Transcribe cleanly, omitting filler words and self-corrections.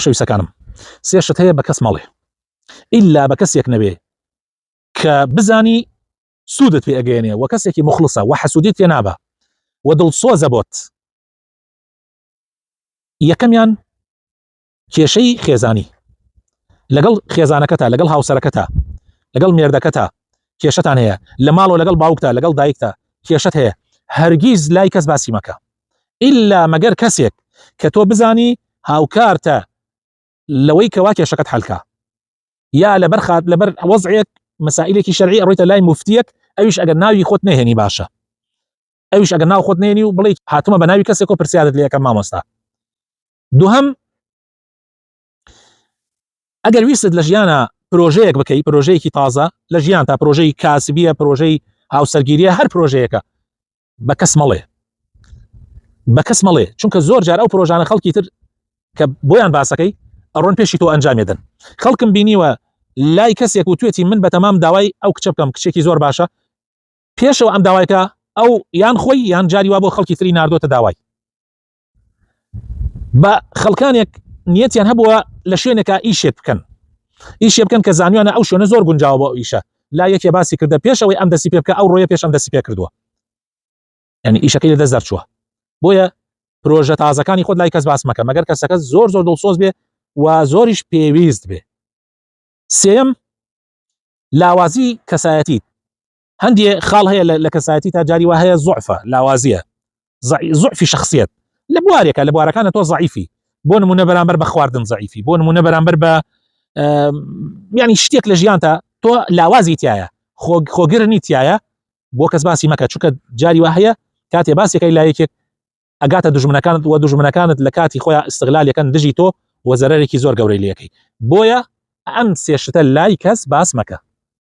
شویستەکانم سێشت هەیە بە کەس مەڵێ ئیلا بە کەسێک نەبێ کە بزانی سوودت پێ ئەگەێنێ و کەسێکی مخلصە و حەسوودیت پێ نابە و دڵسۆزە بۆت. یەکەمیان کێشەی خێزانی لەگەڵ خێزانەکەتە، لەگەڵ هاوسەرەکەتە، لەگەڵ مێردەکەتە کێشەتان هەیە، لە ماڵ و لەگەڵ باوکتە لەگەڵ دایکتە کێشەت هەیە، هەرگیز لای کەس باسی مەکە ئیلا مەگەر کەسێک کە تۆ بزانی هاوکارتە لەوەی کەوا کێشەکەت حەلکە، یا لەبەر وەزعێک مەسائلێکی شەرعی ئەڕۆیتە لای موفتیەک، ئەویش ئەگەر ناوی خۆت نەهێنی باشە، ئەویش ئەگەر ناو خۆت نێنی و بڵێ هاتوومە بە ناوی کەسێک و پرسیارت لێ یەکەم مامۆستا. دووهەم ئەگەر ویست لە ژیانە پرۆژەیەک بکەی، پرۆژەیەکی تازە لە ژیان تا پرۆژەی کاسبیە، پرۆژەی هاوسەرگیریە، هەر پرۆژەیەکە بە کەس مەڵێ، بە کەس مەڵێ، چونکە زۆر جار ئەو پرۆژانە خەڵکی تر کە بۆیان باسەکەی ئەڕۆن پێشی تۆ ئەنجامێدن. خەڵکم بینیوە لای کەسێک و توێتی من بە تەمام داوای ئەو کچە بکەم، کچێکی زۆر باشە، پێشەوە ئەم داوایکە ئەو یان خۆی یان جاری وا بۆ خەڵکی تری ناردۆتە داوای. بە خەڵکانێک نیەتیان هەبووە لە شوێنێکە ئیشێک بکەن، ئیشێ بکەن کە زانیوانە ئەو شوێنە زۆر گونجاوە بۆ ئیشە، لا یەکێ باسی کردە پێشەوەی ئەم دەستی پێ بکە، ئەو ڕۆیە پێش ئەم دەستی پێ کردووە، یعنی ئیشەکەی لە دەست دەرچووە. بۆیە پرۆژە تازەکانی خۆت لای کەس باس مەکە مەگەر کەسەکە زۆر دڵسۆز بێ و زۆریش پێویست بێ. سێەم لاوازی کەسایەتی، هەندێ خاڵ هەیە لە کەسایەتی تا جاری وا هەیە زوعفە، لاوازیە، زوعفی شخصیت لە بوارێکە، لە بوارەکانە تۆ ضعیفی، بۆ نمونە بەرامبەر بە خواردن ضعیفی، بۆ نمونە بەرامبەر بە یعنی شتێک لە ژیانتە تۆ لاوازی تایە، خۆگرنی تایە، بۆ کەس باسی مەکە، چونکە جاری وا هەیە کاتێ باسێکەی لایەکێک ئەگاتە دوژمنەکانت و دوژمنەکانت لە کاتی خۆیان ئیستغلالەکەن دژی تۆ و زەرەرێکی زۆر گەورەی لێەکەی. بۆیە ئەم سێشتە لای کەس باس مەکە.